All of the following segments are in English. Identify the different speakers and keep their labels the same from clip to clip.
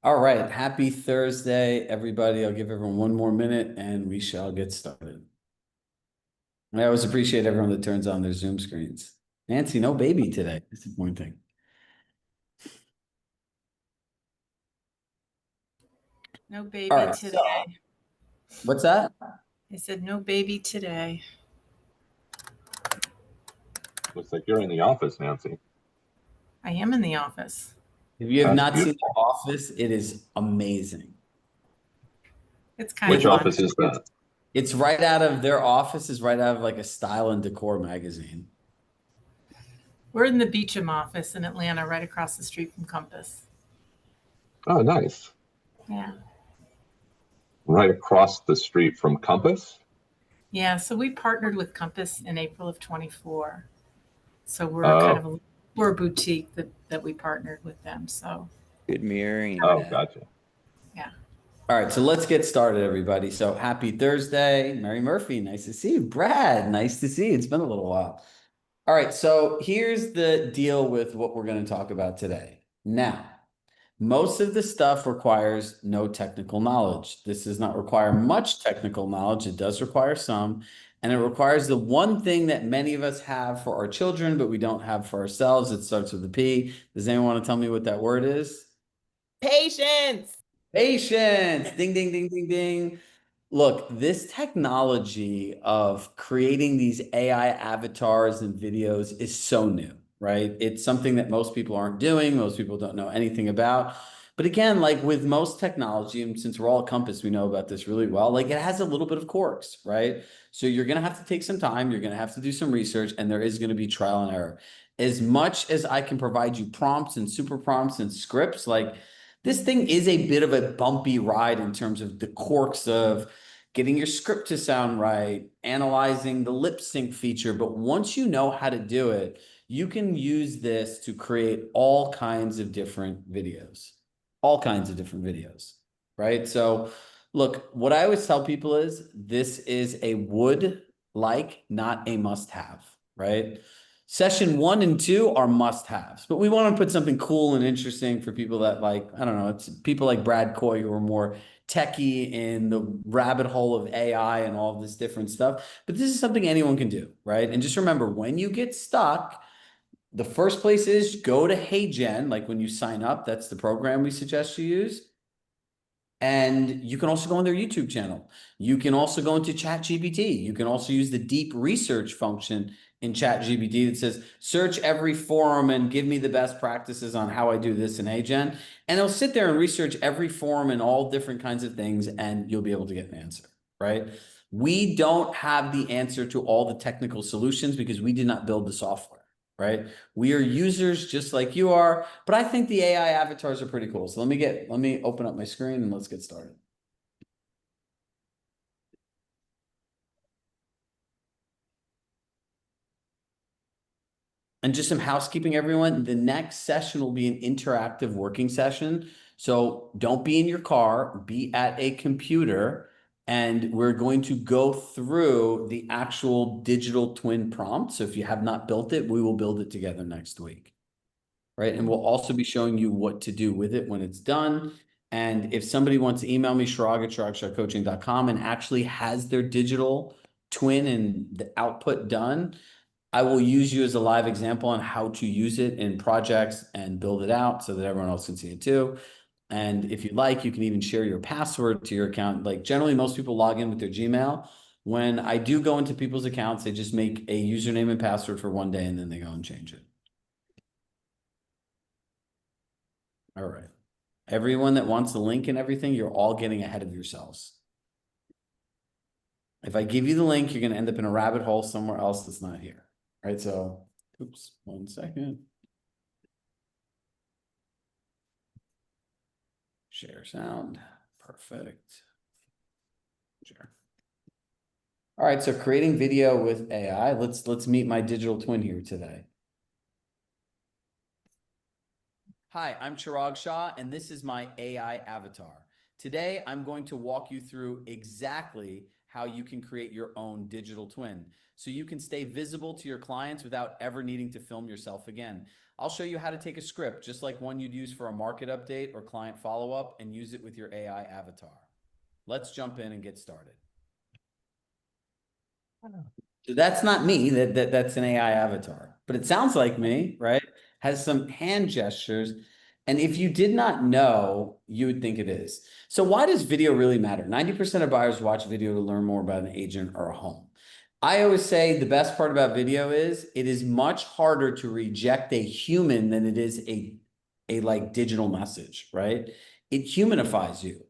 Speaker 1: All right. Happy Thursday, everybody. I'll give everyone one more minute and we shall get started. I always appreciate everyone that turns on their Zoom screens. Nancy, no baby today. Disappointing.
Speaker 2: No
Speaker 1: All
Speaker 2: baby
Speaker 1: right. So,
Speaker 2: today.
Speaker 1: what's that?
Speaker 2: I said no baby today.
Speaker 3: Looks like you're in the office, Nancy.
Speaker 2: I am in the office.
Speaker 1: If you have
Speaker 3: That's
Speaker 1: not seen The
Speaker 3: beautiful.
Speaker 1: Office, it is amazing.
Speaker 2: It's kind of
Speaker 3: Which
Speaker 2: fun.
Speaker 3: office is that?
Speaker 1: It's right out of their office is right out of like a style and decor magazine.
Speaker 2: We're in the Beecham office in Atlanta, right across the street from Compass.
Speaker 3: Oh, nice.
Speaker 2: Yeah.
Speaker 3: Right across the street from Compass?
Speaker 2: Yeah. So we partnered with Compass in April of 24. So
Speaker 3: Oh,
Speaker 2: we're a boutique that we partnered with them. So
Speaker 4: Good mirroring
Speaker 3: oh,
Speaker 4: that.
Speaker 3: gotcha.
Speaker 2: yeah.
Speaker 1: All right, so let's get started, everybody. So happy Thursday. Mary Murphy, nice to see you. Brad, nice to see you. It's been a little while. All right, so here's the deal with what we're going to talk about today. Now, most of the stuff requires no technical knowledge. This does not require much technical knowledge. It does require some, and it requires the one thing that many of us have for our children, but we don't have for ourselves. It starts with a P. Does anyone want to tell me what that word is?
Speaker 5: Patience.
Speaker 1: Patience. Ding, ding, ding, ding, ding. Look, this technology of creating these AI avatars and videos is so new, right? It's something that most people aren't doing, most people don't know anything about. But again, like with most technology, and since we're all at Compass, we know about this really well, like it has a little bit of quirks, right? So you're going to have to take some time, you're going to have to do some research, and there is going to be trial and error. As much as I can provide you prompts and super prompts and scripts, like this thing is a bit of a bumpy ride in terms of the quirks of getting your script to sound right, analyzing the lip sync feature. But once you know how to do it, you can use this to create all kinds of different videos, all kinds of different videos, right? So, look, what I always tell people is this is a would like, not a must have, right? Session 1 and 2 are must haves, but we want to put something cool and interesting for people that like, I don't know, it's people like Brad Coy who are more techie in the rabbit hole of AI and all of this different stuff. But this is something anyone can do, right? And just remember when you get stuck, the first place is go to HeyGen, like when you sign up, that's the program we suggest you use. And you can also go on their YouTube channel. You can also go into ChatGPT. You can also use the deep research function in ChatGPT that says, search every forum and give me the best practices on how I do this in HeyGen. And it'll sit there and research every forum and all different kinds of things, and you'll be able to get an answer, right? We don't have the answer to all the technical solutions because we did not build the software, right? We are users just like you are, but I think the AI avatars are pretty cool. So let me open up my screen and let's get started. And just some housekeeping, everyone. The next session will be an interactive working session. So don't be in your car, be at a computer, and we're going to go through the actual digital twin prompt. So if you have not built it, we will build it together next week, right? And we'll also be showing you what to do with it when it's done. And if somebody wants to email me, chirag@chiragshahcoaching.com and actually has their digital twin and the output done, I will use you as a live example on how to use it in projects and build it out so that everyone else can see it too. And if you like, you can even share your password to your account. Like generally, most people log in with their Gmail. When I do go into people's accounts, they just make a username and password for one day and then they go and change it. All right. Everyone that wants the link and everything, you're all getting ahead of yourselves. If I give you the link, you're going to end up in a rabbit hole somewhere else that's not here. Right? So, oops, 1 second. Share sound. Perfect. Share. All right, so creating video with AI. Let's meet my digital twin here today. Hi, I'm Chirag Shah, and this is my AI avatar. Today, I'm going to walk you through exactly how you can create your own digital twin so you can stay visible to your clients without ever needing to film yourself again. I'll show you how to take a script, just like one you'd use for a market update or client follow-up, and use it with your AI avatar. Let's jump in and get started. So that's not me, that's an AI avatar, but it sounds like me, right? Has some hand gestures. And if you did not know, you would think it is. So why does video really matter? 90% of buyers watch video to learn more about an agent or a home. I always say the best part about video is it is much harder to reject a human than it is a like digital message, right? It humanifies you.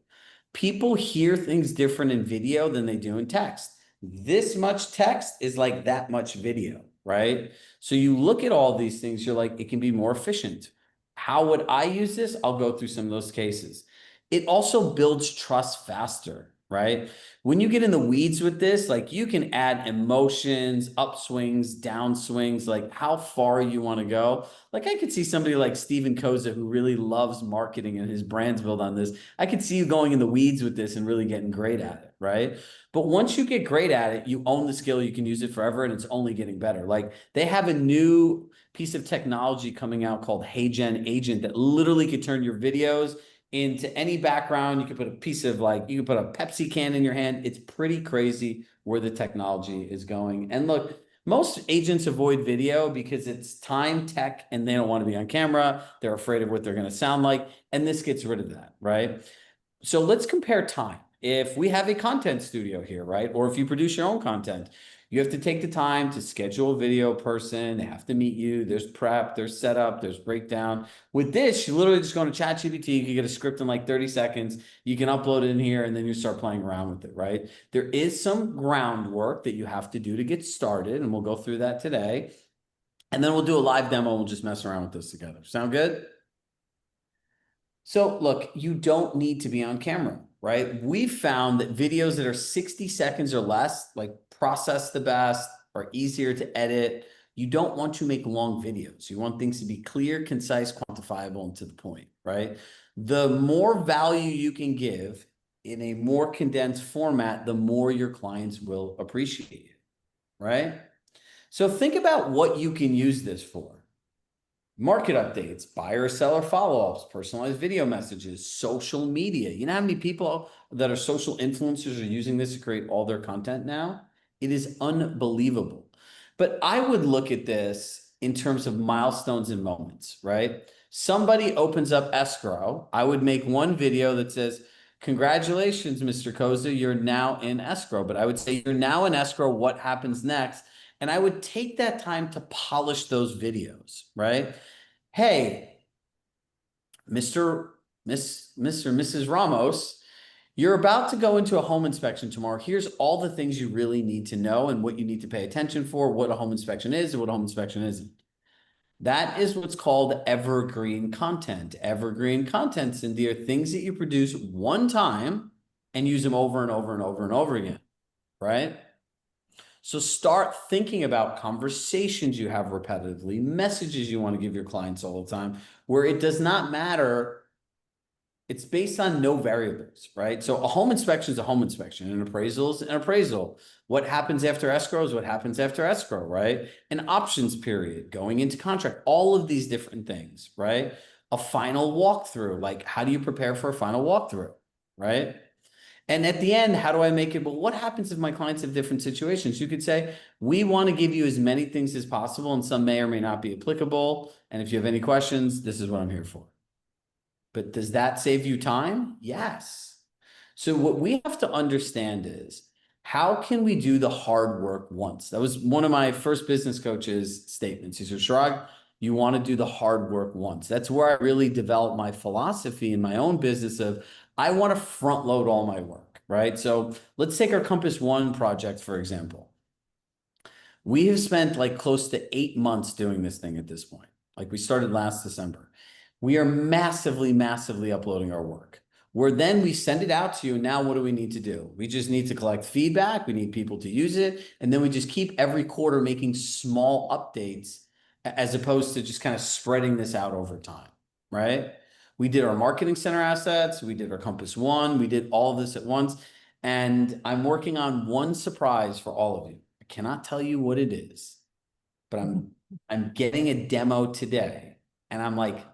Speaker 1: People hear things different in video than they do in text. This much text is like that much video, right? So you look at all these things, you're like, it can be more efficient. How would I use this? I'll go through some of those cases. It also builds trust faster, right? When you get in the weeds with this, like you can add emotions, upswings, downswings, like how far you want to go. Like I could see somebody like Steven Koza who really loves marketing and his brand's built on this. I could see you going in the weeds with this and really getting great at it, right? But once you get great at it, you own the skill, you can use it forever, and it's only getting better. Like they have a new piece of technology coming out called HeyGen Agent that literally could turn your videos into any background. You could put a piece of you could put a Pepsi can in your hand. It's pretty crazy where the technology is going. And look, most agents avoid video because it's time, tech, and they don't want to be on camera. They're afraid of what they're going to sound like. And this gets rid of that, right? So let's compare time. If we have a content studio here, right? Or if you produce your own content, you have to take the time to schedule a video person. They have to meet you. There's prep, there's setup, there's breakdown. With this, you literally just go into ChatGPT. You can get a script in like 30 seconds. You can upload it in here and then you start playing around with it, right? There is some groundwork that you have to do to get started, and we'll go through that today. And then we'll do a live demo and we'll just mess around with this together. Sound good? So look, you don't need to be on camera, right? We've found that videos that are 60 seconds or less, like process the best, are easier to edit. You don't want to make long videos. You want things to be clear, concise, quantifiable, and to the point, right? The more value you can give in a more condensed format, the more your clients will appreciate you, right? So think about what you can use this for. Market updates, buyer seller follow-ups, personalized video messages, social media. You know how many people that are social influencers are using this to create all their content now? It is unbelievable. But I would look at this in terms of milestones and moments, right? Somebody opens up escrow. I would make one video that says, congratulations, Mr. Koza, you're now in escrow. But I would say, you're now in escrow. What happens next? And I would take that time to polish those videos, right? Hey, Mr. Mrs. Ramos, you're about to go into a home inspection tomorrow. Here's all the things you really need to know and what you need to pay attention for, what a home inspection is and what a home inspection isn't. That is what's called evergreen content. Evergreen content, Cindy, are things that you produce one time and use them over and over and over and over again, right? So start thinking about conversations you have repetitively, messages you want to give your clients all the time, where it does not matter. It's based on no variables, right? So a home inspection is a home inspection. An appraisal is an appraisal. What happens after escrow is what happens after escrow, right? An options period, going into contract, all of these different things, right? A final walkthrough, like how do you prepare for a final walkthrough, right? And at the end, how do I make it? Well, what happens if my clients have different situations? You could say, we want to give you as many things as possible, and some may or may not be applicable. And if you have any questions, this is what I'm here for. But does that save you time? Yes. So what we have to understand is, how can we do the hard work once? That was one of my first business coach's statements. He said, Chirag, you want to do the hard work once. That's where I really developed my philosophy in my own business of, I want to front load all my work, right? So let's take our Compass One project, for example. We have spent like close to 8 months doing this thing at this point. Like we started last December. We are massively, massively uploading our work. Where then we send it out to you. Now, what do we need to do? We just need to collect feedback. We need people to use it. And then we just keep every quarter making small updates as opposed to just kind of spreading this out over time, right? We did our marketing center assets. We did our Compass One. We did all of this at once. And I'm working on one surprise for all of you. I cannot tell you what it is, but I'm getting a demo today. And I'm like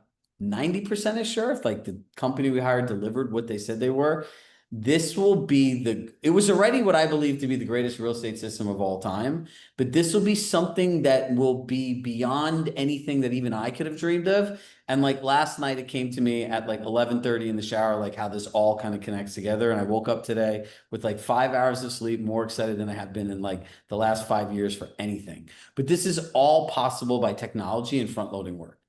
Speaker 1: 90% sure if like the company we hired delivered what they said they were. This will be it was already what I believe to be the greatest real estate system of all time, but this will be something that will be beyond anything that even I could have dreamed of. And like last night, it came to me at like 11:30 in the shower, like how this all kind of connects together. And I woke up today with like 5 hours of sleep, more excited than I have been in like the last 5 years for anything. But this is all possible by technology and front loading work.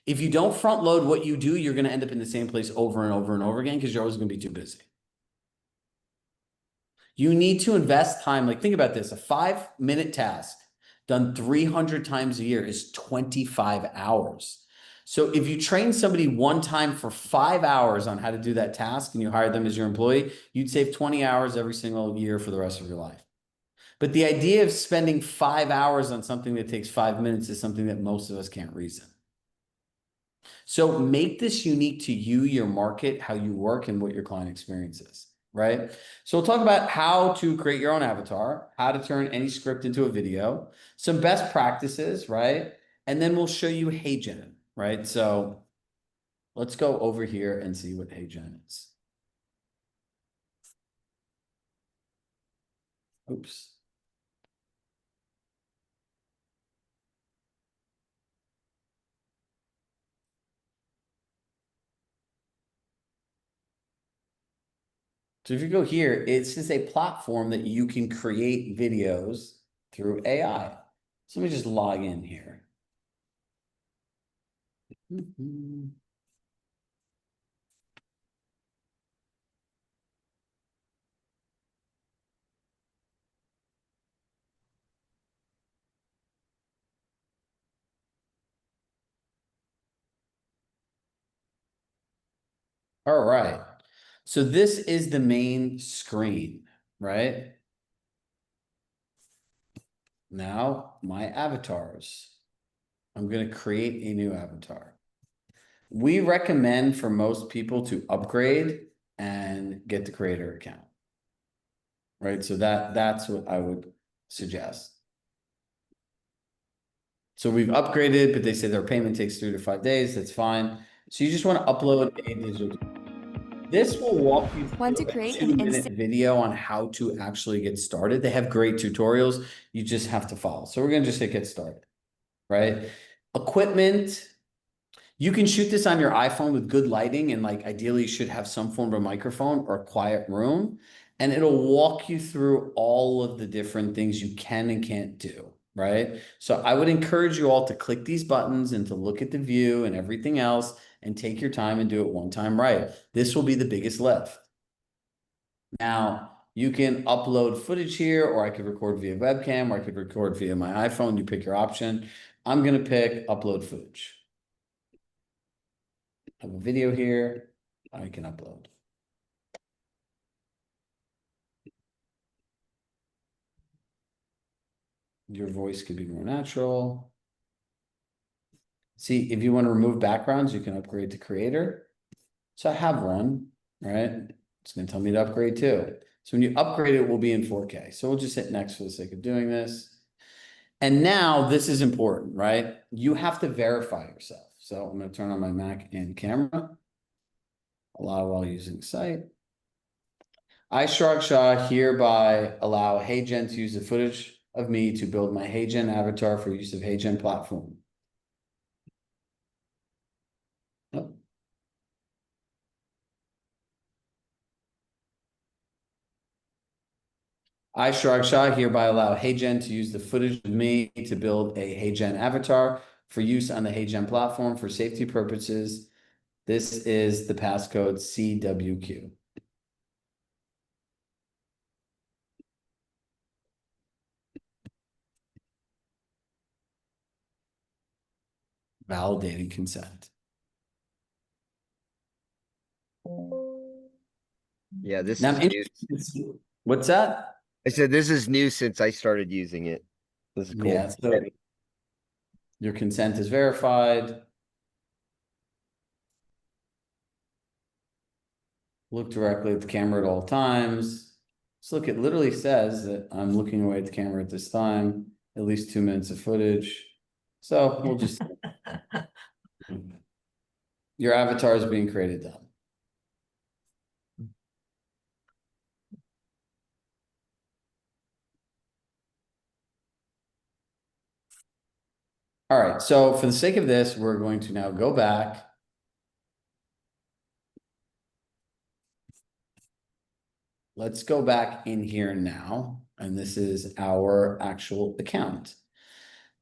Speaker 1: If you don't front load what you do, you're going to end up in the same place over and over and over again because you're always going to be too busy. You need to invest time. Like think about this, a 5-minute task done 300 times a year is 25 hours. So if you train somebody one time for 5 hours on how to do that task and you hire them as your employee, you'd save 20 hours every single year for the rest of your life. But the idea of spending 5 hours on something that takes 5 minutes is something that most of us can't reason. So make this unique to you, your market, how you work, and what your client experience is, right? So we'll talk about how to create your own avatar, how to turn any script into a video, some best practices, right? And then we'll show you HeyGen, right? So let's go over here and see what HeyGen is. Oops. So if you go here, it's just a platform that you can create videos through AI. So let me just log in here. All right. So this is the main screen, right? Now my avatars. I'm going to create a new avatar. We recommend for most people to upgrade and get the creator account, right? So that's what I would suggest. So we've upgraded, but they say their payment takes 3 to 5 days. That's fine. So you just want to upload a digital. This will walk you
Speaker 4: Want
Speaker 1: through
Speaker 4: to
Speaker 1: a
Speaker 4: create an
Speaker 1: 2-minute
Speaker 4: instant
Speaker 1: video on how to actually get started. They have great tutorials. You just have to follow. So we're going to just hit get started, right? Equipment. You can shoot this on your iPhone with good lighting and like ideally you should have some form of microphone or a quiet room. And it'll walk you through all of the different things you can and can't do, right? So I would encourage you all to click these buttons and to look at the view and everything else and take your time and do it one time right. This will be the biggest lift. Now, you can upload footage here, or I could record via webcam, or I could record via my iPhone. You pick your option. I'm going to pick upload footage. I have a video here I can upload. Your voice could be more natural. See, if you want to remove backgrounds, you can upgrade to creator. So I have one, right? It's going to tell me to upgrade too. So when you upgrade it, will be in 4K. So we'll just hit next for the sake of doing this. And now this is important, right? You have to verify yourself. So I'm going to turn on my Mac and camera. Allow while using site. I, Chirag Shah, hereby allow HeyGen to use the footage of me to build my HeyGen avatar for use of HeyGen platform. Oh. I, Chirag Shah, hereby allow HeyGen to use the footage of me to build a HeyGen avatar for use on the HeyGen platform for safety purposes. This is the passcode CWQ. Validating consent.
Speaker 6: Yeah, this
Speaker 1: Now,
Speaker 6: is new.
Speaker 1: what's that?
Speaker 6: I said this is new since I started using it. This is cool.
Speaker 1: Yeah, so your consent is verified. Look directly at the camera at all times. So look, it literally says that I'm looking away at the camera at this time, at least 2 minutes of footage. So we'll just, your avatar is being created done. All right, so for the sake of this, we're going to now go back. Let's go back in here now, and this is our actual account.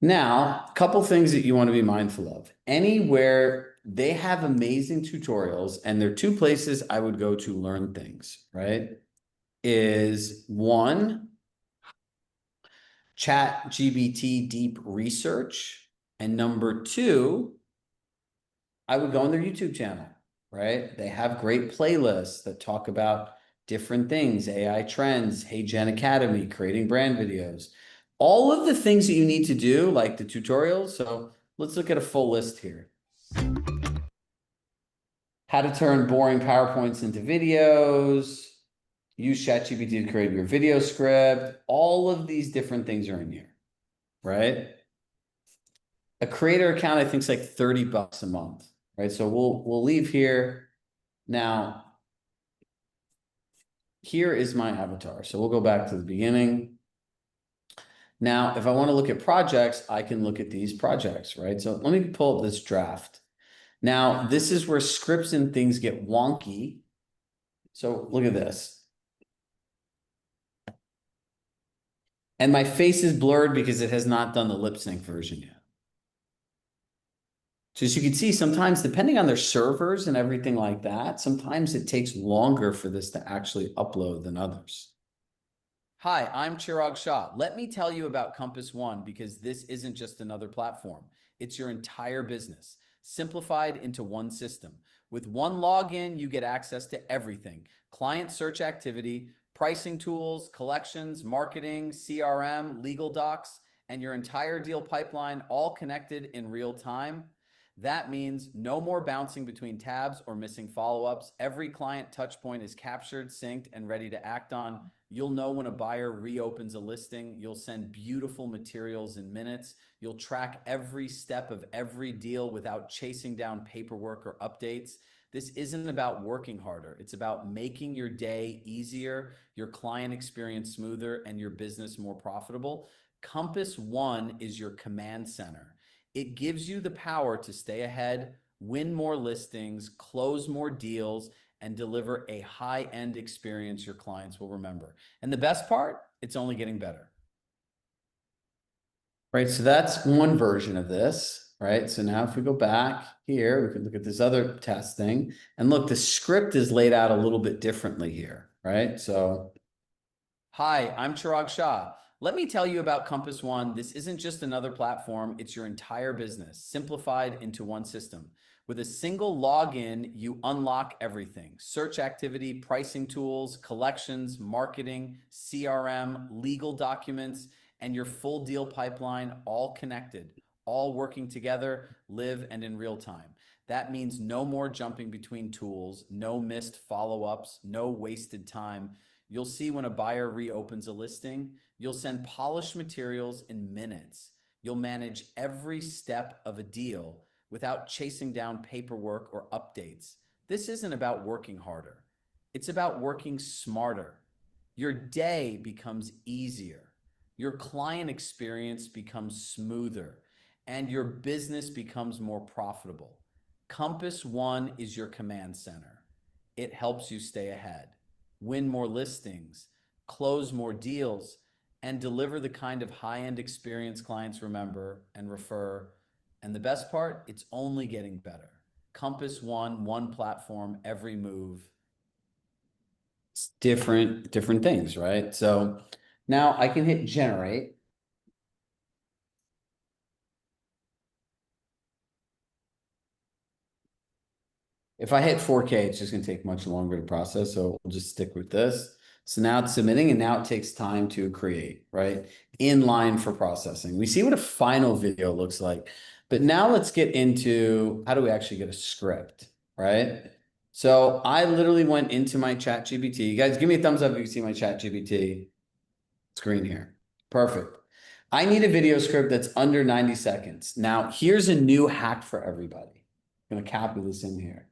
Speaker 1: Now, a couple things that you want to be mindful of. Anywhere they have amazing tutorials, and there are two places I would go to learn things, right? Is one, ChatGPT deep research, and number two, I would go on their YouTube channel, right? They have great playlists that talk about different things, AI trends, Hey Gen Academy, creating brand videos, all of the things that you need to do, like the tutorials. So let's look at a full list here. How to turn boring PowerPoints into videos, use ChatGPT to create your video script. All of these different things are in here, right? A creator account, I think, is like $30 a month, right? So we'll leave here. Now, here is my avatar. So we'll go back to the beginning. Now, if I want to look at projects, I can look at these projects, right? So let me pull up this draft. Now, this is where scripts and things get wonky. So look at this. And my face is blurred because it has not done the lip sync version yet. So as you can see, sometimes depending on their servers and everything like that, sometimes it takes longer for this to actually upload than others. Hi, I'm Chirag Shah. Let me tell you about Compass One because this isn't just another platform. It's your entire business, simplified into one system. With one login, you get access to everything: client search activity, pricing tools, collections, marketing, CRM, legal docs, and your entire deal pipeline all connected in real time. That means no more bouncing between tabs or missing follow-ups. Every client touch point is captured, synced, and ready to act on. You'll know when a buyer reopens a listing. You'll send beautiful materials in minutes. You'll track every step of every deal without chasing down paperwork or updates. This isn't about working harder. It's about making your day easier, your client experience smoother, and your business more profitable. Compass One is your command center. It gives you the power to stay ahead, win more listings, close more deals, and deliver a high-end experience your clients will remember. And the best part, it's only getting better. Right, so that's one version of this, right? So now if we go back here, we can look at this other testing. And look, the script is laid out a little bit differently here, right? So, hi, I'm Chirag Shah. Let me tell you about Compass One. This isn't just another platform, it's your entire business, simplified into one system. With a single login, you unlock everything: search activity, pricing tools, collections, marketing, CRM, legal documents, and your full deal pipeline, all connected, all working together, live and in real time. That means no more jumping between tools, no missed follow-ups, no wasted time. You'll see when a buyer reopens a listing. You'll send polished materials in minutes. You'll manage every step of a deal without chasing down paperwork or updates. This isn't about working harder. It's about working smarter. Your day becomes easier. Your client experience becomes smoother, and your business becomes more profitable. Compass One is your command center. It helps you stay ahead, win more listings, close more deals, and deliver the kind of high-end experience clients remember and refer. And the best part, it's only getting better. Compass One, one platform, every move. It's different things, right? So now I can hit generate. If I hit 4K, it's just going to take much longer to process. So we'll just stick with this. So now it's submitting, and now it takes time to create, right? In line for processing. We see what a final video looks like. But now let's get into how do we actually get a script, right? So I literally went into my chat GPT. You guys give me a thumbs up if you see my chat GPT screen here. Perfect. I need a video script that's under 90 seconds. Now, here's a new hack for everybody. I'm going to copy this in here.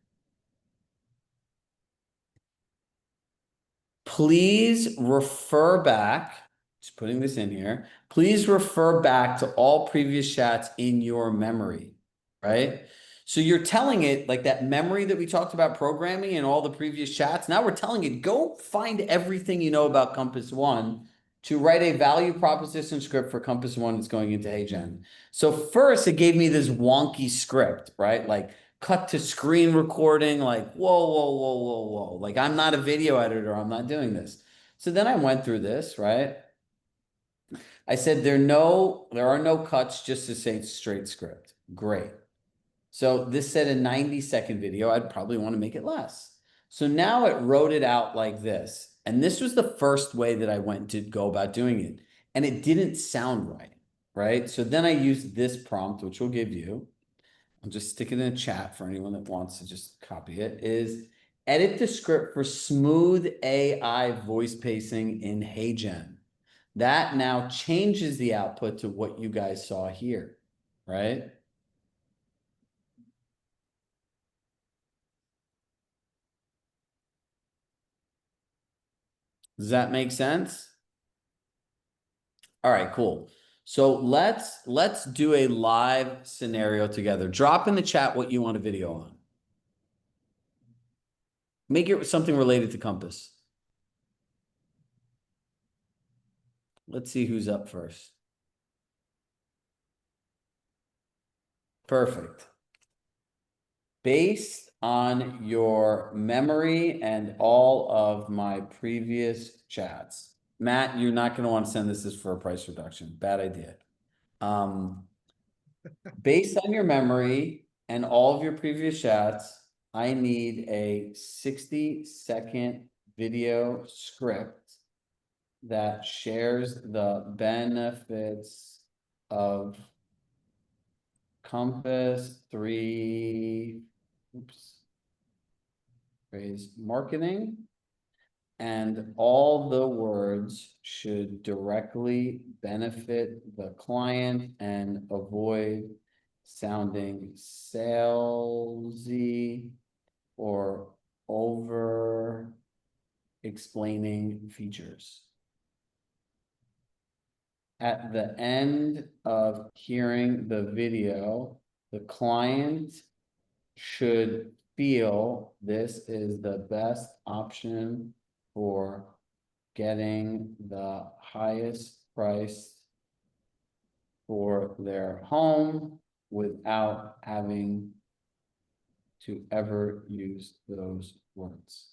Speaker 1: Please refer back, just putting this in here. Please refer back to all previous chats in your memory, right? So you're telling it like that memory that we talked about programming and all the previous chats. Now we're telling it, go find everything you know about Compass One to write a value proposition script for Compass One that's going into HeyGen. So first it gave me this wonky script, right? Like cut to screen recording, like, whoa, whoa, whoa, whoa, whoa. Like, I'm not a video editor. I'm not doing this. So then I went through this, right? I said, there are no cuts, just to say straight script. Great. So this said a 90-second video. I'd probably want to make it less. So now it wrote it out like this. And this was the first way that I went to go about doing it. And it didn't sound right, right? So then I used this prompt, which we'll give you. I'll just stick it in a chat for anyone that wants to just copy it, is edit the script for smooth AI voice pacing in HeyGen. That now changes the output to what you guys saw here, right? Does that make sense? All right, cool. So let's do a live scenario together. Drop in the chat what you want a video on. Make it something related to Compass. Let's see who's up first. Perfect. Based on your memory and all of my previous chats. Matt, you're not going to want to send this for a price reduction. Bad idea. Based on your memory and all of your previous chats, I need a 60-second video script that shares the benefits of Compass 3 phrase marketing, and all the words should directly benefit the client and avoid sounding salesy or over explaining features. At the end of hearing the video, the client should feel this is the best option for getting the highest price for their home without having to ever use those words.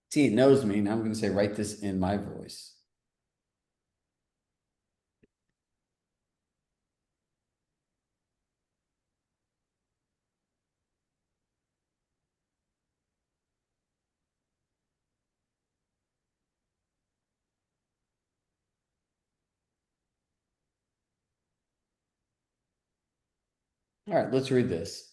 Speaker 1: See, it knows me. Now I'm going to say, write this in my voice. All right, let's read this.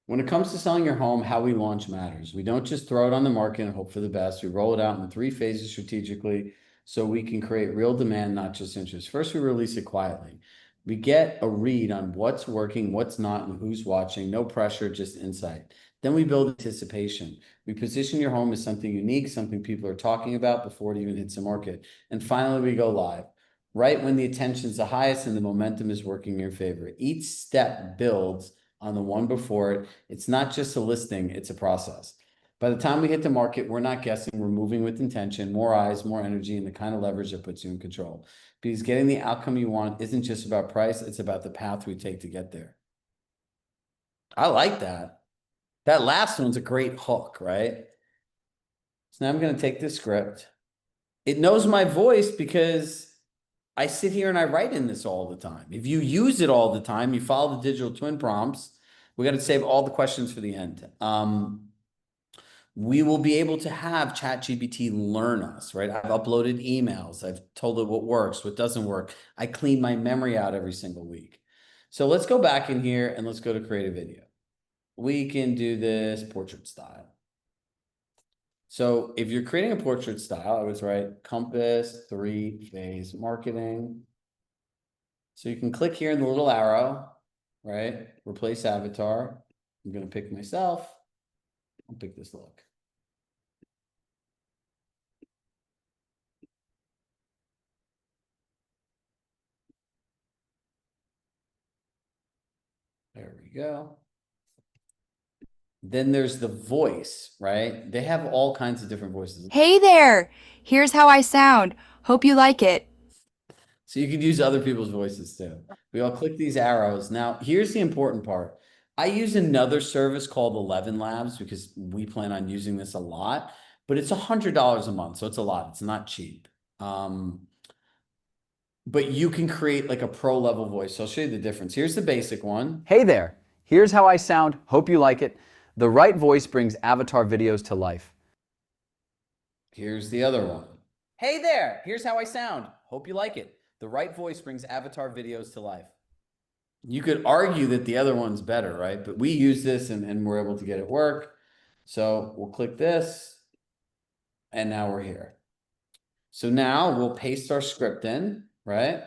Speaker 1: When it comes to selling your home, how we launch matters. We don't just throw it on the market and hope for the best. We roll it out in 3 phases strategically so we can create real demand, not just interest. First, we release it quietly. We get a read on what's working, what's not, and who's watching. No pressure, just insight. Then we build anticipation. We position your home as something unique, something people are talking about before it even hits the market. And finally, we go live, right when the attention's the highest and the momentum is working in your favor. Each step builds on the one before it. It's not just a listing, it's a process. By the time we hit the market, we're not guessing, we're moving with intention, more eyes, more energy, and the kind of leverage that puts you in control. Because getting the outcome you want isn't just about price, it's about the path we take to get there. I like that. That last one's a great hook, right? So now I'm going to take this script. It knows my voice because I sit here and I write in this all the time. If you use it all the time, you follow the digital twin prompts. We got to save all the questions for the end. We will be able to have ChatGPT learn us, right? I've uploaded emails. I've told it what works, what doesn't work. I clean my memory out every single week. So let's go back in here and let's go to create a video. We can do this portrait style. So if you're creating a portrait style, I would write Compass 3-phase marketing. So you can click here in the little arrow, right? Replace avatar. I'm going to pick myself. I'll pick this look. There we go. Then there's the voice, right? They have all kinds of different voices.
Speaker 4: Hey there! Here's how I sound. Hope you like it.
Speaker 1: So you could use other people's voices too. We all click these arrows. Now, here's the important part. I use another service called 11 Labs because we plan on using this a lot, but it's $100 a month. So it's a lot. It's not cheap. But you can create like a pro level voice. So I'll show you the difference. Here's the basic one.
Speaker 7: Hey there, here's how I sound, hope you like it. The right voice brings avatar videos to life.
Speaker 1: Here's the other one. Hey there, here's how I sound, hope you like it. The right voice brings avatar videos to life. You could argue that the other one's better, right? But we use this and we're able to get it work. So we'll click this and now we're here. So now we'll paste our script in, right?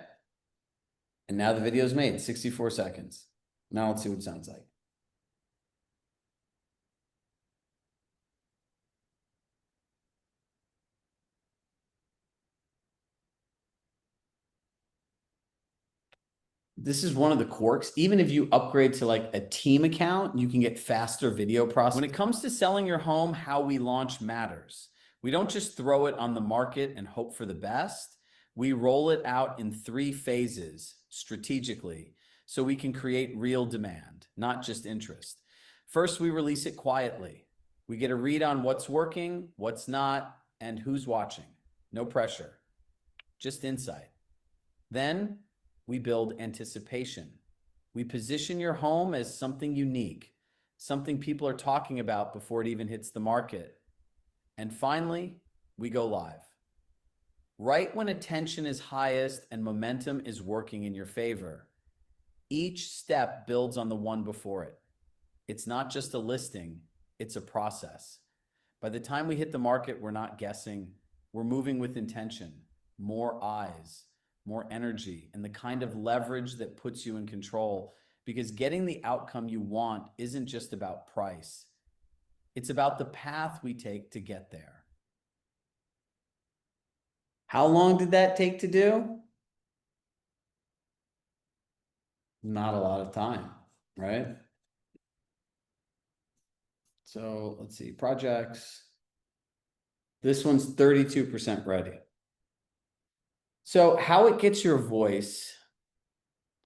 Speaker 1: And now the video is made, 64 seconds. Now let's see what it sounds like. This is one of the quirks. Even if you upgrade to like a team account, you can get faster video processing. When it comes to selling your home, how we launch matters. We don't just throw it on the market and hope for the best. We roll it out in 3 phases strategically so we can create real demand, not just interest. First, we release it quietly. We get a read on what's working, what's not, and who's watching. No pressure, just insight. Then we build anticipation. We position your home as something unique, something people are talking about before it even hits the market. And finally, we go live. Right when attention is highest and momentum is working in your favor. Each step builds on the one before it. It's not just a listing, it's a process. By the time we hit the market, we're not guessing, we're moving with intention, more eyes, more energy, and the kind of leverage that puts you in control, because getting the outcome you want isn't just about price. It's about the path we take to get there. How long did that take to do? Not a lot of time, right? So let's see, projects. This one's 32% ready. So how it gets your voice,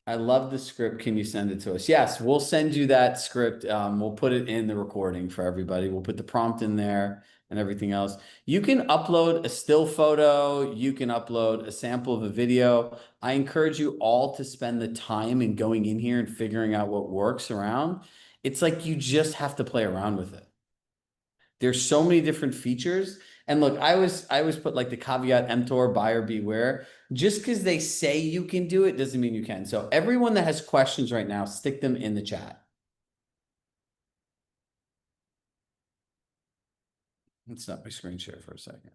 Speaker 1: I love the script. Can you send it to us? Yes, we'll send you that script. We'll put it in the recording for everybody. We'll put the prompt in there and everything else. You can upload a still photo. You can upload a sample of a video. I encourage you all to spend the time in going in here and figuring out what works around. It's like you just have to play around with it. There's so many different features. And look, I always put like the caveat emptor, buyer beware. Just because they say you can do it doesn't mean you can. So everyone that has questions right now, stick them in the chat. Let's stop my screen share for a second.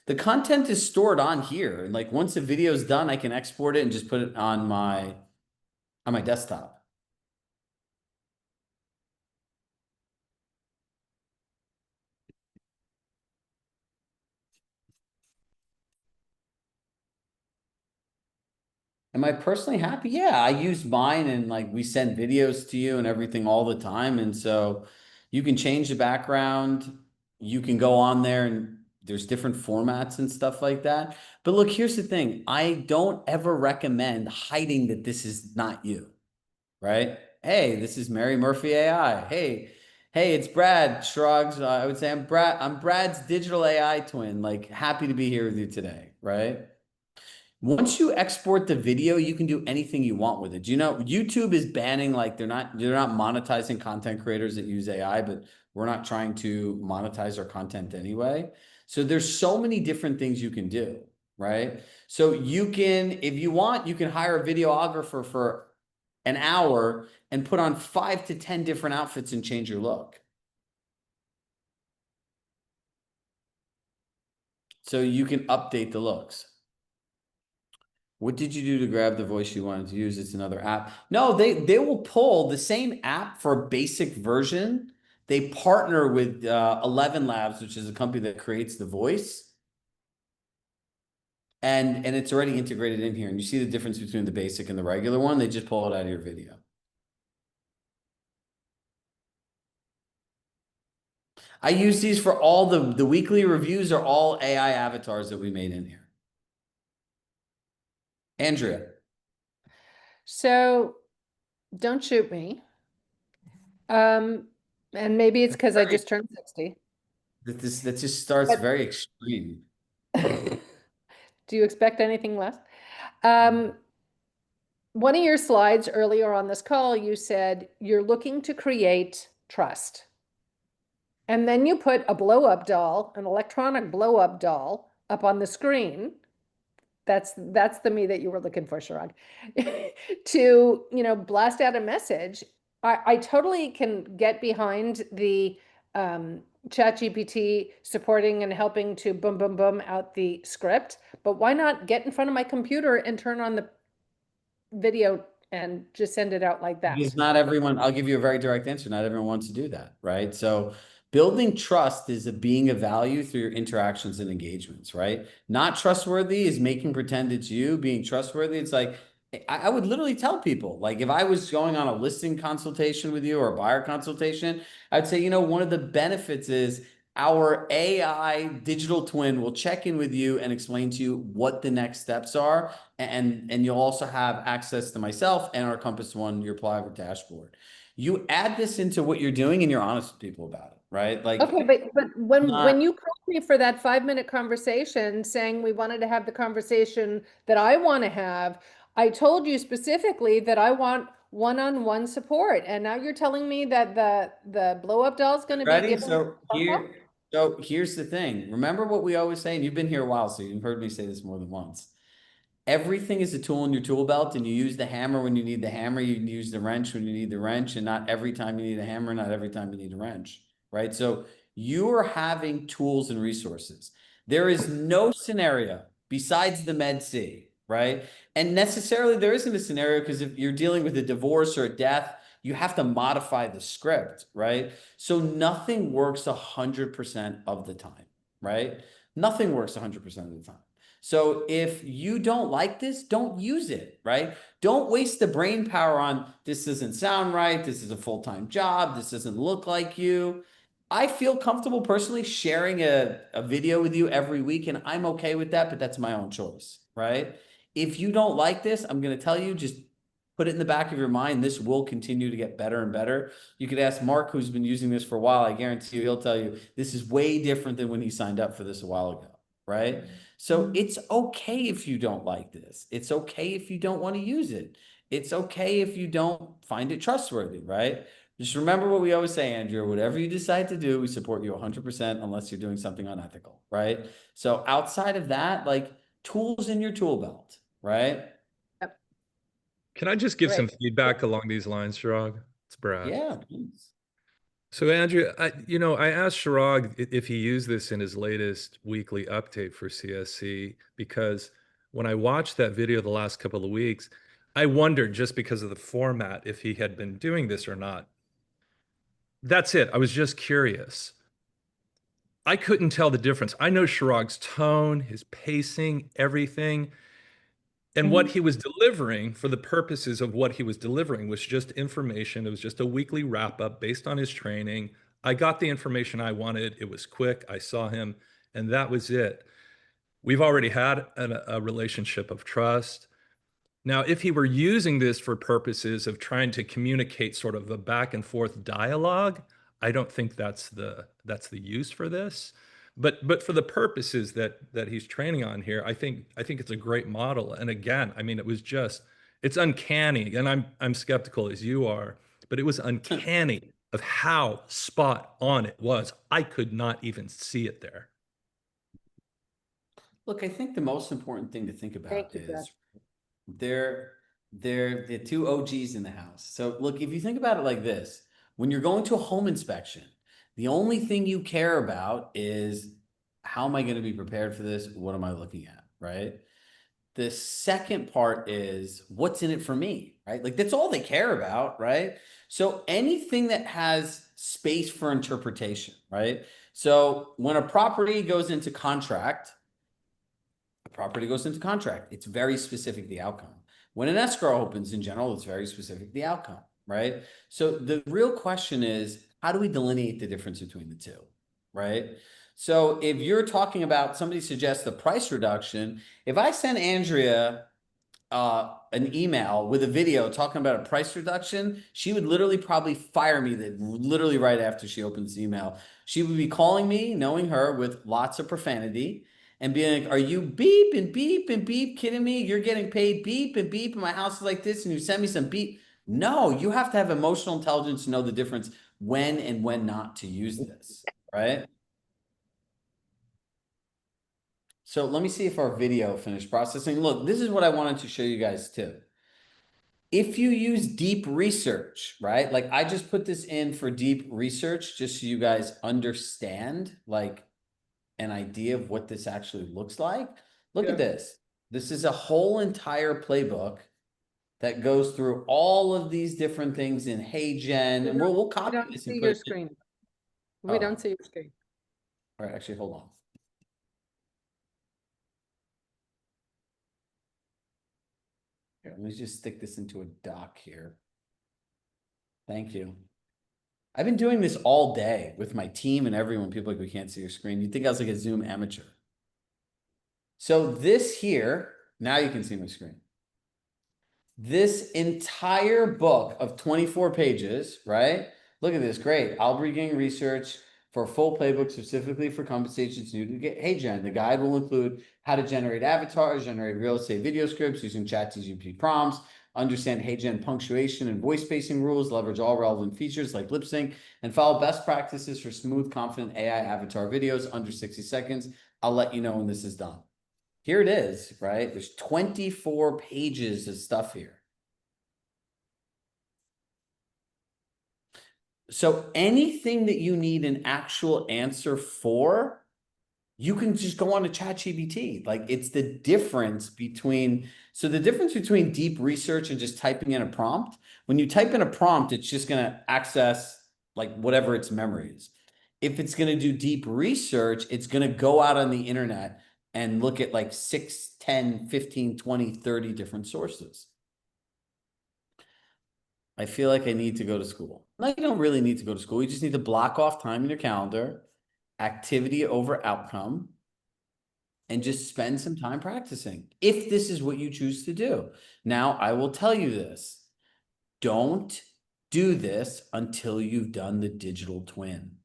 Speaker 1: The content is stored on here. And like once the video is done, I can export it and just put it on my desktop. Am I personally happy? Yeah, I use mine and like we send videos to you and everything all the time. And so, You can change the background. You can go on there and there's different formats and stuff like that. But look, here's the thing. I don't ever recommend hiding that this is not you, right? Hey, this is Mary Murphy AI. Hey, it's Brad Shrugs. I would say I'm Brad. I'm Brad's digital AI twin. Like, happy to be here with you today, right? Once you export the video, you can do anything you want with it. Do you know YouTube is banning, like they're not monetizing content creators that use AI, but we're not trying to monetize our content anyway. So there's so many different things you can do, right? So you can, if you want, you can hire a videographer for an hour and put on 5 to 10 different outfits and change your look. So you can update the looks. What did you do to grab the voice you wanted to use? It's another app. No, they will pull the same app for a basic version. They partner with 11 Labs, which is a company that creates the voice. And it's already integrated in here. And you see the difference between the basic and the regular one. They just pull it out of your video. I use these for all the weekly reviews are all AI avatars that we made in here. Andrea.
Speaker 8: So don't shoot me. And maybe it's because I just turned 60.
Speaker 1: That just starts
Speaker 8: But-
Speaker 1: very extreme.
Speaker 8: Do you expect anything less? One of your slides earlier on this call, you said you're looking to create trust. And then you put a blow-up doll, an electronic blow-up doll, up on the screen. That's the me that you were looking for, Chirag. To, blast out a message. I totally can get behind the ChatGPT supporting and helping to boom, boom, boom out the script, but why not get in front of my computer and turn on the video and just send it out like that?
Speaker 1: Because not everyone, I'll give you a very direct answer. Not everyone wants to do that, right? So building trust is a being of value through your interactions and engagements, right? Not trustworthy is making pretend it's you. Being trustworthy, it's like, I would literally tell people, like if I was going on a listing consultation with you or a buyer consultation, I'd say, one of the benefits is our AI digital twin will check in with you and explain to you what the next steps are. And you'll also have access to myself and our Compass One, your private dashboard. You add this into what you're doing and you're honest with people about it, right? Like,
Speaker 8: okay, but when you called me for that 5-minute conversation saying we wanted to have the conversation that I want to have, I told you specifically that I want one-on-one support. And now you're telling me that the blow-up doll is going to be
Speaker 1: ready?
Speaker 8: given.
Speaker 1: So here's the thing. Remember what we always say, and you've been here a while, so you've heard me say this more than once. Everything is a tool in your tool belt, and you use the hammer when you need the hammer. You use the wrench when you need the wrench, and not every time you need a hammer, not every time you need a wrench, right? So you are having tools and resources. There is no scenario besides the Med C, right? And necessarily there isn't a scenario because if you're dealing with a divorce or a death, you have to modify the script, right? So nothing works 100% of the time, right? Nothing works 100% of the time. So if you don't like this, don't use it, right? Don't waste the brain power on this doesn't sound right. This is a full-time job. This doesn't look like you. I feel comfortable personally sharing a video with you every week, and I'm okay with that, but that's my own choice, right? If you don't like this, I'm going to tell you, just put it in the back of your mind. This will continue to get better and better. You could ask Mark, who's been using this for a while. I guarantee you, he'll tell you this is way different than when he signed up for this a while ago, right? So it's okay if you don't like this. It's okay if you don't want to use it. It's okay if you don't find it trustworthy, right? Just remember what we always say, Andrew, whatever you decide to do, we support you 100% unless you're doing something unethical, right? So outside of that, like tools in your tool belt, right?
Speaker 9: Can I just give some
Speaker 8: Great.
Speaker 9: feedback along these lines, Chirag? It's Brad.
Speaker 1: Yeah, please.
Speaker 9: So Andrew, I asked Chirag if he used this in his latest weekly update for CSC, because when I watched that video the last couple of weeks, I wondered, just because of the format, if he had been doing this or not. That's it. I was just curious. I couldn't tell the difference. I know Chirag's tone, his pacing, everything. And what he was delivering, for the purposes of what he was delivering, was just information. It was just a weekly wrap up based on his training. I got the information I wanted. It was quick. I saw him, and that was it. We've already had a relationship of trust. Now, if he were using this for purposes of trying to communicate sort of a back and forth dialogue, I don't think that's the use for this. But for the purposes that he's training on here, I think it's a great model. And again, I mean, it's uncanny, and I'm skeptical as you are, but it was uncanny of how spot on it was. I could not even see it there.
Speaker 1: Look, I think the most important thing to think about
Speaker 8: Thank you,
Speaker 1: is
Speaker 8: Josh.
Speaker 1: they're the two OGs in the house. So look, if you think about it like this, when you're going to a home inspection, the only thing you care about is how am I going to be prepared for this? What am I looking at? Right. The second part is what's in it for me, right? Like that's all they care about, right? So anything that has space for interpretation, right? So when a property goes into contract, a property goes into contract. It's very specific, the outcome. When an escrow opens in general, it's very specific, the outcome, right? So the real question is, how do we delineate the difference between the two, right? So if you're talking about somebody suggests the price reduction, if I send Andrea an email with a video talking about a price reduction, she would literally probably fire me literally right after she opens the email. She would be calling me, knowing her, with lots of profanity and being like, are you beep and beep and beep kidding me? You're getting paid beep and beep and my house is like this and you send me some beep. No, you have to have emotional intelligence to know the difference when and when not to use this, right? So let me see if our video finished processing. Look, this is what I wanted to show you guys too. If you use deep research, right? Like I just put this in for deep research, just so you guys understand like an idea of what this actually looks like. Look at this. This is a whole entire playbook that goes through all of these different things in HeyGen, and we'll
Speaker 8: We
Speaker 1: copy
Speaker 8: don't
Speaker 1: this
Speaker 8: see
Speaker 1: and put
Speaker 8: your
Speaker 1: it.
Speaker 8: screen. We
Speaker 1: Oh,
Speaker 8: don't see your screen.
Speaker 1: all right, actually, hold on. Here, let me just stick this into a doc here. Thank you. I've been doing this all day with my team and everyone. People are like, we can't see your screen. You'd think I was like a Zoom amateur. So this here, now you can see my screen. This entire book of 24 pages, right? Look at this, great. I'll be getting research for a full playbook specifically for compensations new to get HeyGen. The guide will include how to generate avatars, generate real estate video scripts using ChatGPT prompts, understand HeyGen punctuation and voice spacing rules, leverage all relevant features like lip sync, and follow best practices for smooth, confident AI avatar videos under 60 seconds. I'll let you know when this is done. Here it is, right? There's 24 pages of stuff here. So anything that you need an actual answer for, you can just go on to ChatGPT. Like it's the difference between, so the difference between deep research and just typing in a prompt, when you type in a prompt, it's just going to access like whatever its memory is. If it's going to do deep research, it's going to go out on the internet and look at like 6, 10, 15, 20, 30 different sources. I feel like I need to go to school. No, you don't really need to go to school. You just need to block off time in your calendar, activity over outcome, and just spend some time practicing if this is what you choose to do. Now, I will tell you this. Don't do this until you've done the digital twin.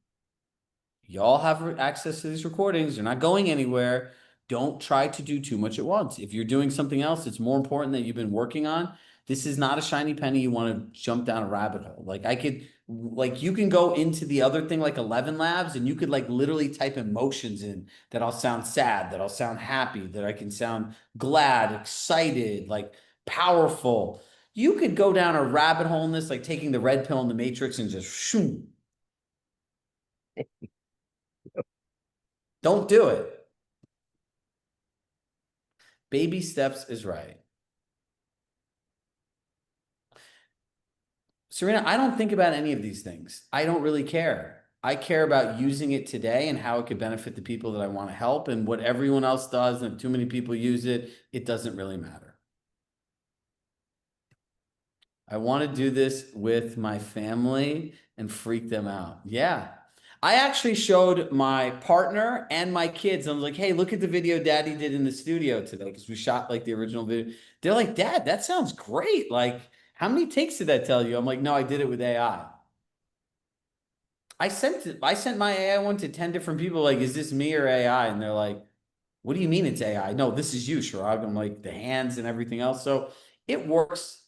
Speaker 1: Y'all have access to these recordings. They're not going anywhere. Don't try to do too much at once. If you're doing something else that's more important that you've been working on, this is not a shiny penny you want to jump down a rabbit hole. Like you can go into the other thing like 11 Labs and you could like literally type emotions in that I'll sound sad, that I'll sound happy, that I can sound glad, excited, like powerful. You could go down a rabbit hole in this, like taking the red pill in the Matrix and just shoo. Don't do it. Baby steps is right. Serena, I don't think about any of these things. I don't really care. I care about using it today and how it could benefit the people that I want to help, and what everyone else does. And if too many people use it, it doesn't really matter. I want to do this with my family and freak them out. Yeah. I actually showed my partner and my kids. I was like, hey, look at the video Daddy did in the studio today because we shot like the original video. They're like, Dad, that sounds great. Like, how many takes did that tell you? I'm like, no, I did it with AI. I sent my AI one to 10 different people, like, is this me or AI? And they're like, what do you mean it's AI? No, this is you, Chirag. I'm like, the hands and everything else. So it works.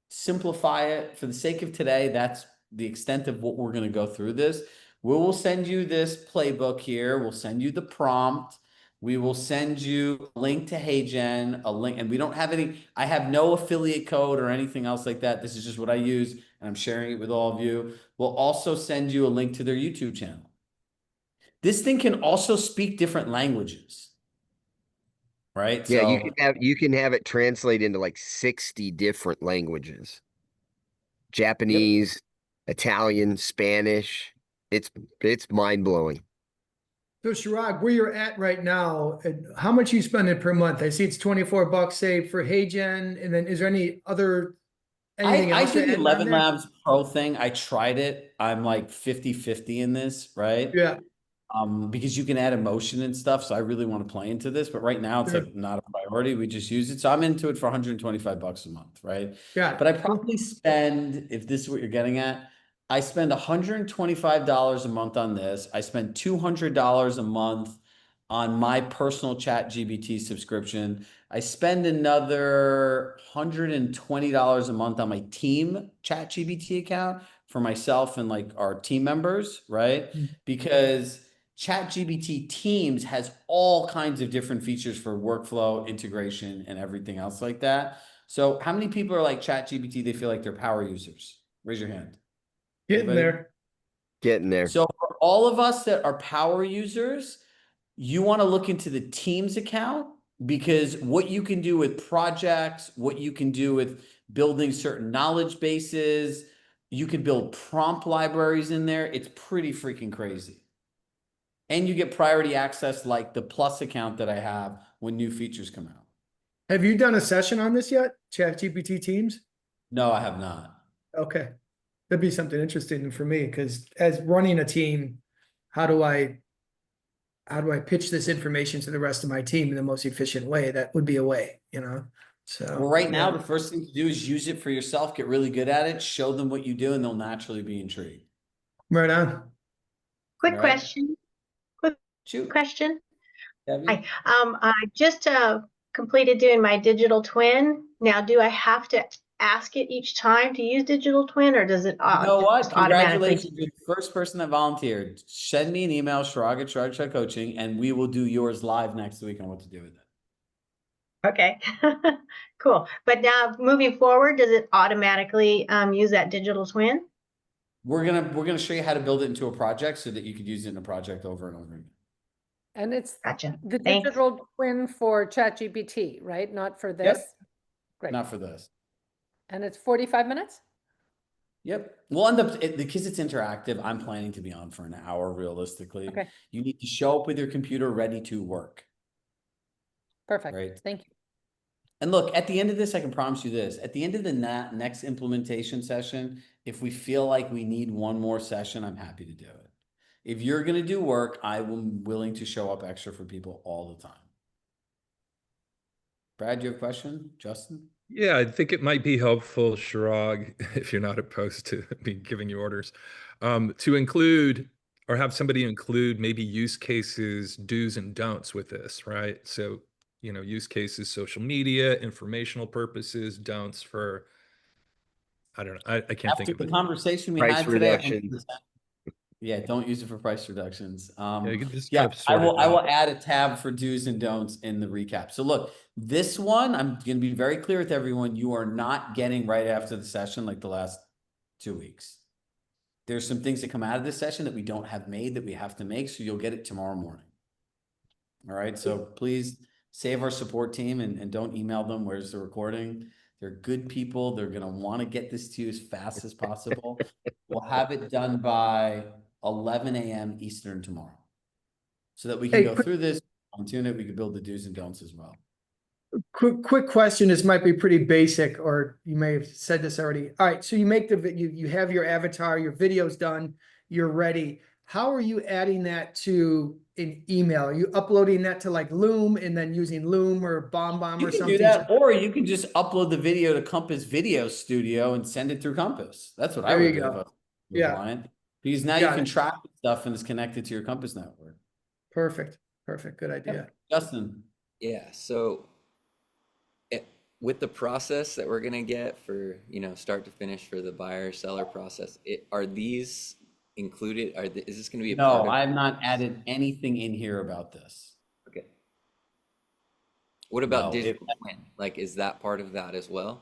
Speaker 1: Simplify it for the sake of today. That's the extent of what we're going to go through this. We will send you this playbook here. We'll send you the prompt. We will send you a link to HeyGen, a link, and we don't have any, I have no affiliate code or anything else like that. This is just what I use, and I'm sharing it with all of you. We'll also send you a link to their YouTube channel. This thing can also speak different languages, right?
Speaker 6: Yeah,
Speaker 1: So
Speaker 6: you can have it translate into like 60 different languages. Japanese, Italian, Spanish. It's mind-blowing.
Speaker 10: So Chirag, where you're at right now, and how much you spending per month? I see it's $24, say, for HeyGen, and then is there anything
Speaker 1: I
Speaker 10: else
Speaker 1: did
Speaker 10: you're
Speaker 1: the
Speaker 10: adding on
Speaker 1: 11
Speaker 10: there?
Speaker 1: Labs Pro thing. I tried it. I'm like 50-50 in this, right?
Speaker 10: Yeah,
Speaker 1: Because you can add emotion and stuff. So I really want to play into this, but right now it's
Speaker 10: sure.
Speaker 1: like not a priority. We just use it. So I'm into it for $125 a month, right?
Speaker 10: Got
Speaker 1: But I
Speaker 10: it. Cool.
Speaker 1: probably spend, if this is what you're getting at, I spend $125 a month on this. I spend $200 a month on my personal Chat GBT subscription. I spend another $120 a month on my team Chat GBT account for myself and like our team members, right?
Speaker 10: Mm.
Speaker 1: Because ChatGPT Teams has all kinds of different features for workflow integration and everything else like that. So how many people are like ChatGPT, they feel like they're power users? Raise your hand.
Speaker 10: Getting
Speaker 1: Anybody?
Speaker 10: there.
Speaker 6: Getting there.
Speaker 1: So for all of us that are power users, you want to look into the Teams account because what you can do with projects, what you can do with building certain knowledge bases, you can build prompt libraries in there. It's pretty freaking crazy. And you get priority access like the Plus account that I have when new features come out.
Speaker 10: Have you done a session on this yet? ChatGPT Teams?
Speaker 1: No, I have not.
Speaker 10: Okay. That'd be something interesting for me because as running a team, how do I pitch this information to the rest of my team in the most efficient way? That would be a way, So
Speaker 1: Well, right now,
Speaker 10: yeah.
Speaker 1: the first thing to do is use it for yourself, get really good at it, show them what you do, and they'll naturally be intrigued.
Speaker 10: Right on.
Speaker 5: Quick
Speaker 1: Right.
Speaker 5: question. Quick
Speaker 1: Shoot.
Speaker 5: question.
Speaker 1: Debbie?
Speaker 5: I just completed doing my digital twin. Now, do I have to ask it each time to use digital twin, or does it
Speaker 1: You know what?
Speaker 5: just automatically?
Speaker 1: Congratulations. You're the first person that volunteered. Send me an email, Chirag Shah Coaching, and we will do yours live next week on what to do with it.
Speaker 5: Okay, cool. But now moving forward, does it automatically use that digital twin?
Speaker 1: We're gonna show you how to build it into a project so that you could use it in a project over and over again.
Speaker 8: And it's
Speaker 5: Gotcha.
Speaker 8: the
Speaker 5: Thanks.
Speaker 8: digital twin for ChatGPT, right? Not for this?
Speaker 1: Yep.
Speaker 8: Great.
Speaker 1: Not for this.
Speaker 8: And it's 45 minutes?
Speaker 1: Yep. We'll end up, because it's interactive, I'm planning to be on for an hour realistically.
Speaker 8: Okay.
Speaker 1: You need to show up with your computer ready to work.
Speaker 8: Perfect.
Speaker 1: Right.
Speaker 8: Thank you.
Speaker 1: And look, at the end of this, I can promise you this. At the end of the next implementation session, if we feel like we need one more session, I'm happy to do it. If you're going to do work, I'm willing to show up extra for people all the time. Brad, do you have a question? Justin?
Speaker 9: Yeah, I think it might be helpful, Chirag, if you're not opposed to me giving you orders, to include or have somebody include maybe use cases, do's and don'ts with this, right? So, use cases, social media, informational purposes, don'ts for, I don't know, I can't think
Speaker 1: After
Speaker 9: of
Speaker 1: the
Speaker 9: it.
Speaker 1: conversation we
Speaker 6: Price
Speaker 1: had today,
Speaker 6: reduction.
Speaker 1: yeah, don't use it for price reductions.
Speaker 9: Yeah, just
Speaker 1: Yeah,
Speaker 9: kind of sort it
Speaker 1: I will
Speaker 9: out.
Speaker 1: add a tab for do's and don'ts in the recap. So look, this one, I'm going to be very clear with everyone. You are not getting right after the session like the last 2 weeks. There's some things that come out of this session that we don't have made that we have to make. So you'll get it tomorrow morning. All right. So please save our support team and don't email them. Where's the recording? They're good people. They're going to want to get this to you as fast as possible. We'll have it done by 11 a.m. Eastern tomorrow so that we can go through this, tune it. We can build the do's and don'ts as well.
Speaker 10: Quick question. This might be pretty basic, or you may have said this already. All right. So you make you have your avatar, your video's done, you're ready. how are you adding that to an email? Are you uploading that to like Loom and then using Loom or BombBomb
Speaker 1: You
Speaker 10: or
Speaker 1: can
Speaker 10: something?
Speaker 1: do that, or you can just upload the video to Compass Video Studio and send it through Compass. That's what I
Speaker 10: There
Speaker 1: would
Speaker 10: you
Speaker 1: do if I
Speaker 10: go.
Speaker 1: was a
Speaker 10: Yeah,
Speaker 1: client, because now you
Speaker 10: got
Speaker 1: can
Speaker 10: it.
Speaker 1: track stuff and it's connected to your Compass network.
Speaker 10: Perfect. Perfect. Good idea.
Speaker 1: Yep. Justin.
Speaker 11: Yeah, so it, with the process that we're gonna get for, start to finish for the buyer seller process, are these included? Is this gonna be a part
Speaker 1: No,
Speaker 11: of?
Speaker 1: I have not added anything in here about this.
Speaker 11: Okay. What about
Speaker 1: No,
Speaker 11: digital twin? Like, is that part of that as well?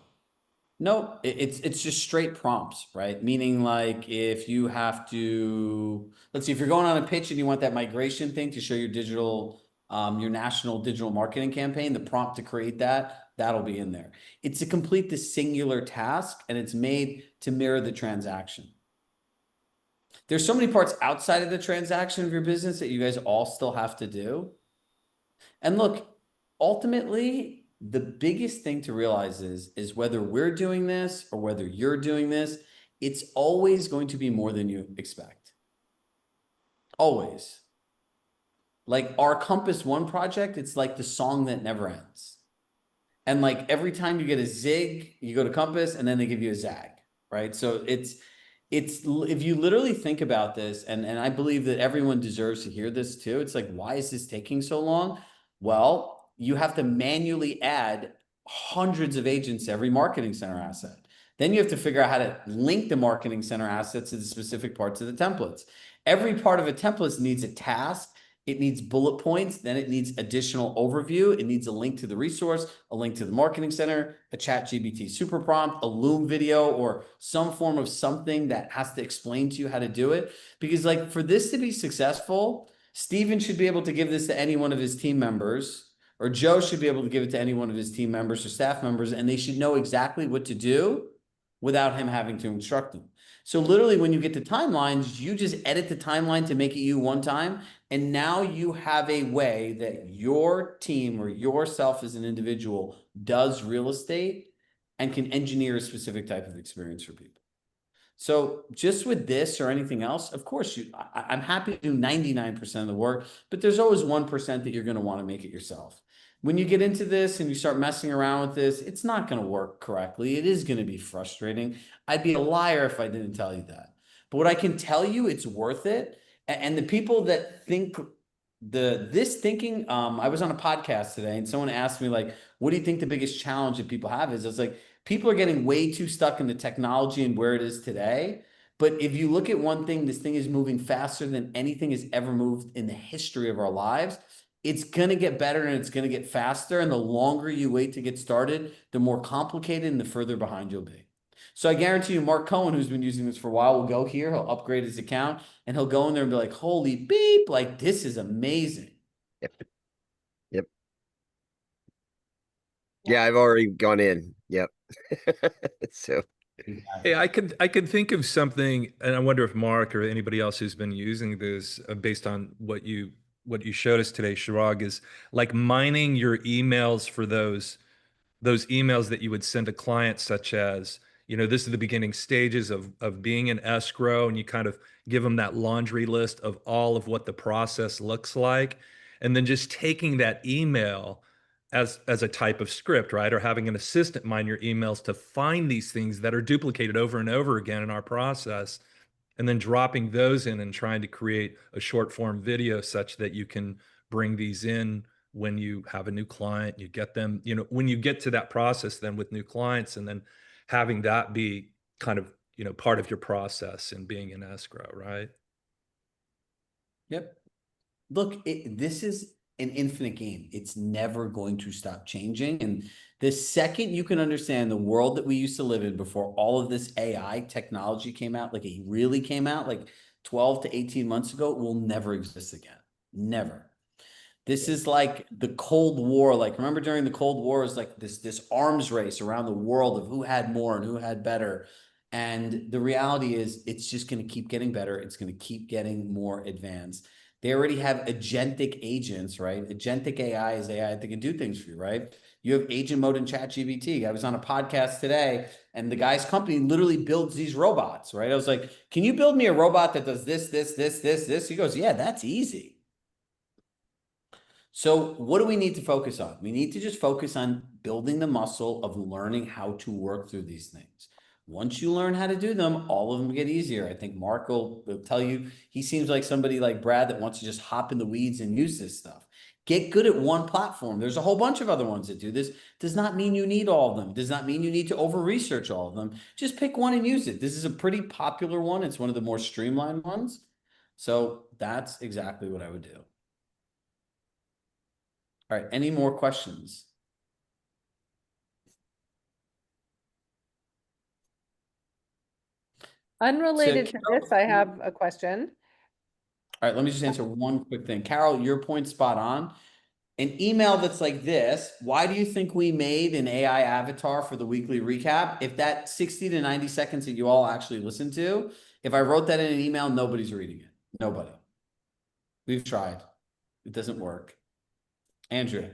Speaker 1: no, it's just straight prompts, right? Meaning like if you have to, let's see, if you're going on a pitch and you want that migration thing to show your digital, your national digital marketing campaign, the prompt to create that, that'll be in there. It's to complete the singular task and it's made to mirror the transaction. There's so many parts outside of the transaction of your business that you guys all still have to do. And look, ultimately, the biggest thing to realize is whether we're doing this or whether you're doing this, it's always going to be more than you expect. Always. Like our Compass One project, it's like the song that never ends. And like every time you get a zig, you go to Compass and then they give you a zag, right? So it's if you literally think about this, and I believe that everyone deserves to hear this too. It's like, why is this taking so long? Well, you have to manually add hundreds of agents to every marketing center asset. Then you have to figure out how to link the marketing center assets to the specific parts of the templates. Every part of a template needs a task. It needs bullet points, then it needs additional overview. It needs a link to the resource, a link to the marketing center, a ChatGPT super prompt, a Loom video, or some form of something that has to explain to you how to do it. Because like for this to be successful, Steven should be able to give this to any one of his team members, or Joe should be able to give it to any one of his team members or staff members, and they should know exactly what to do without him having to instruct them. So literally when you get to timelines, you just edit the timeline to make it you one time. And now you have a way that your team or yourself as an individual does real estate and can engineer a specific type of experience for people. So just with this or anything else, of course, I'm happy to do 99% of the work, but there's always 1% that you're going to want to make it yourself. When you get into this and you start messing around with this, it's not going to work correctly. It is going to be frustrating. I'd be a liar if I didn't tell you that. But what I can tell you, it's worth it. And the people that think this thinking, I was on a podcast today and someone asked me like, what do you think the biggest challenge that people have is? I was like, people are getting way too stuck in the technology and where it is today. But if you look at one thing, this thing is moving faster than anything has ever moved in the history of our lives. It's going to get better and it's going to get faster. And the longer you wait to get started, the more complicated and the further behind you'll be. So I guarantee you, Mark Cohen, who's been using this for a while, will go here. He'll upgrade his account and he'll go in there and be like, holy beep, like this is amazing.
Speaker 6: Yep. Yep. Yeah, I've already gone in. Yep. So
Speaker 9: Hey, I could think of something, and I wonder if Mark or anybody else who's been using this, based on what you showed us today, Chirag, is like mining your emails for those emails that you would send a client, such as, this is the beginning stages of being an escrow, and you kind of give them that laundry list of all of what the process looks like, and then just taking that email as a type of script, right? Or having an assistant mine your emails to find these things that are duplicated over and over again in our process, and then dropping those in and trying to create a short form video such that you can bring these in when you have a new client, you get them, when you get to that process then with new clients, and then having that be kind of, part of your process and being in escrow, right?
Speaker 1: Yep. Look, this is an infinite game. It's never going to stop changing. And the second you can understand the world that we used to live in before all of this AI technology came out, like it really came out like 12 to 18 months ago, it will never exist again. Never. This is like the Cold War. Like, remember during the Cold War, it was like this arms race around the world of who had more and who had better. And the reality is it's just going to keep getting better. It's going to keep getting more advanced. They already have agentic agents, right? Agentic AI is AI that can do things for you, right? You have agent mode in ChatGPT. I was on a podcast today, and the guy's company literally builds these robots, right? I was like, can you build me a robot that does this, this, this, this, this? He goes, yeah, that's easy. So what do we need to focus on? We need to just focus on building the muscle of learning how to work through these things. Once you learn how to do them, all of them get easier. I think Mark will tell you, he seems like somebody like Brad that wants to just hop in the weeds and use this stuff. Get good at one platform. There's a whole bunch of other ones that do this. Does not mean you need all of them. Does not mean you need to over-research all of them. Just pick one and use it. This is a pretty popular one. It's one of the more streamlined ones. So that's exactly what I would do. All right, any more questions?
Speaker 8: Unrelated
Speaker 1: So,
Speaker 8: to this, I have a question.
Speaker 1: all right, let me just answer one quick thing. Carol, your point's spot on. An email that's like this, why do you think we made an AI avatar for the weekly recap? If that 60 to 90 seconds that you all actually listen to, if I wrote that in an email, nobody's reading it. Nobody. We've tried. It doesn't work. Andrea.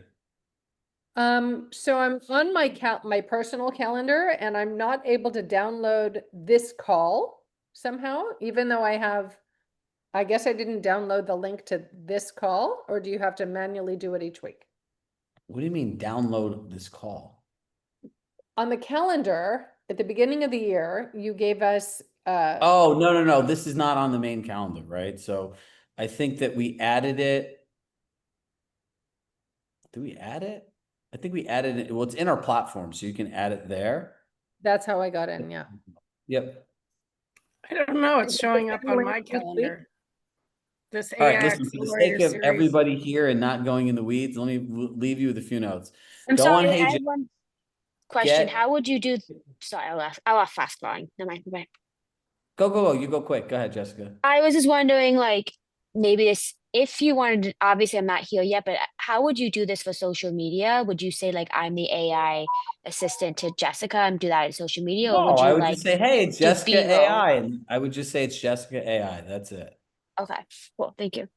Speaker 8: So I'm on my personal calendar and I'm not able to download this call somehow, even though I guess I didn't download the link to this call, or do you have to manually do it each week?
Speaker 1: What do you mean download this call?
Speaker 8: On the calendar, at the beginning of the year, you gave us,
Speaker 1: Oh, no. This is not on the main calendar, right? So I think that we added it. Did we add it? I think we added it. Well, it's in our platform, so you can add it there.
Speaker 8: that's how I got in, yeah.
Speaker 1: Yep.
Speaker 12: I don't know. It's showing up on
Speaker 8: Link
Speaker 12: my
Speaker 8: this week?
Speaker 12: calendar. This
Speaker 1: All right,
Speaker 12: AI
Speaker 1: listen, for the
Speaker 12: Accelerator
Speaker 1: sake of
Speaker 12: series.
Speaker 1: everybody here and not going in the weeds, let me leave you with a few notes.
Speaker 13: I'm
Speaker 1: Go
Speaker 13: sorry,
Speaker 1: on,
Speaker 13: I
Speaker 1: hey,
Speaker 13: have one question.
Speaker 1: get,
Speaker 13: How would you do? Sorry, I'll laugh fast going. Never mind. Okay.
Speaker 1: go. You go quick. Go ahead, Jessica.
Speaker 13: I was just wondering, like, maybe this, if you wanted, obviously I'm not here yet, but how would you do this for social media? Would you say like I'm the AI assistant to Jessica and do that in social media, or
Speaker 1: No,
Speaker 13: would
Speaker 1: I
Speaker 13: you
Speaker 1: would
Speaker 13: like
Speaker 1: just say, hey, it's
Speaker 13: do
Speaker 1: Jessica
Speaker 13: B-roll?
Speaker 1: AI. And I would just say it's Jessica AI. That's it.
Speaker 13: Okay, cool. Thank you.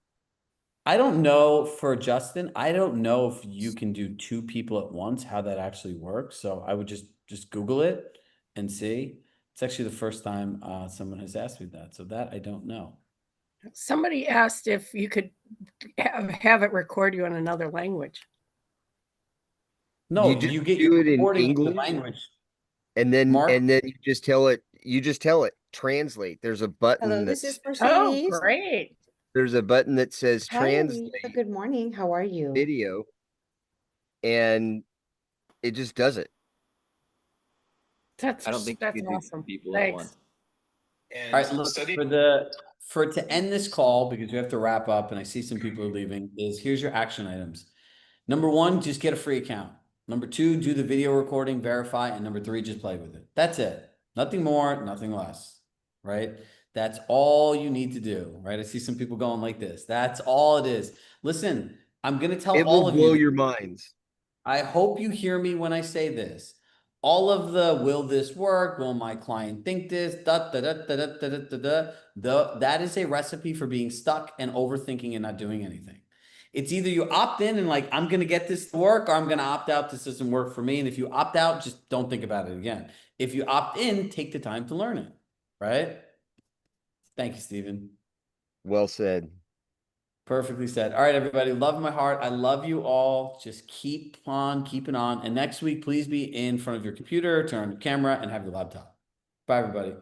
Speaker 1: I don't know for Justin, I don't know if you can do two people at once, how that actually works. So I would just Google it and see. It's actually the first time someone has asked me that. So that I don't know.
Speaker 12: Somebody asked if you could have it record you in another language.
Speaker 1: No,
Speaker 6: You just
Speaker 1: you get
Speaker 6: do
Speaker 1: your
Speaker 6: it in
Speaker 1: recording of the
Speaker 6: English,
Speaker 1: language.
Speaker 6: and then
Speaker 1: Mark?
Speaker 6: you just tell it translate. There's a button
Speaker 14: Hello, this is
Speaker 12: Oh,
Speaker 14: Mercedes.
Speaker 12: great.
Speaker 6: there's a button that says
Speaker 14: Hi,
Speaker 6: translate
Speaker 14: Anita. Good morning. How are you?
Speaker 6: video, and it just does it.
Speaker 11: I don't think you
Speaker 12: That's
Speaker 11: could do two
Speaker 12: awesome.
Speaker 11: people at
Speaker 12: Thanks.
Speaker 11: once.
Speaker 1: All right, look, to end this call, because we have to wrap up and I see some people are leaving, is here's your action items. Number one, just get a free account. Number two, do the video recording, verify, and number three, just play with it. That's it. Nothing more, nothing less, right? That's all you need to do, right? I see some people going like this. That's all it is. Listen, I'm going to tell
Speaker 6: It
Speaker 1: all
Speaker 6: will
Speaker 1: of
Speaker 6: blow
Speaker 1: you.
Speaker 6: your minds.
Speaker 1: I hope you hear me when I say this. All of the will this work? Will my client think this? That is a recipe for being stuck and overthinking and not doing anything. It's either you opt in and like, I'm going to get this to work, or I'm going to opt out. This doesn't work for me. And if you opt out, just don't think about it again. If you opt in, take the time to learn it, right? Thank you, Stephen.
Speaker 6: Well said.
Speaker 1: Perfectly said. All right, everybody. Love my heart. I love you all. Just keep on keeping on. And next week, please be in front of your computer, turn on your camera, and have your laptop. Bye, everybody.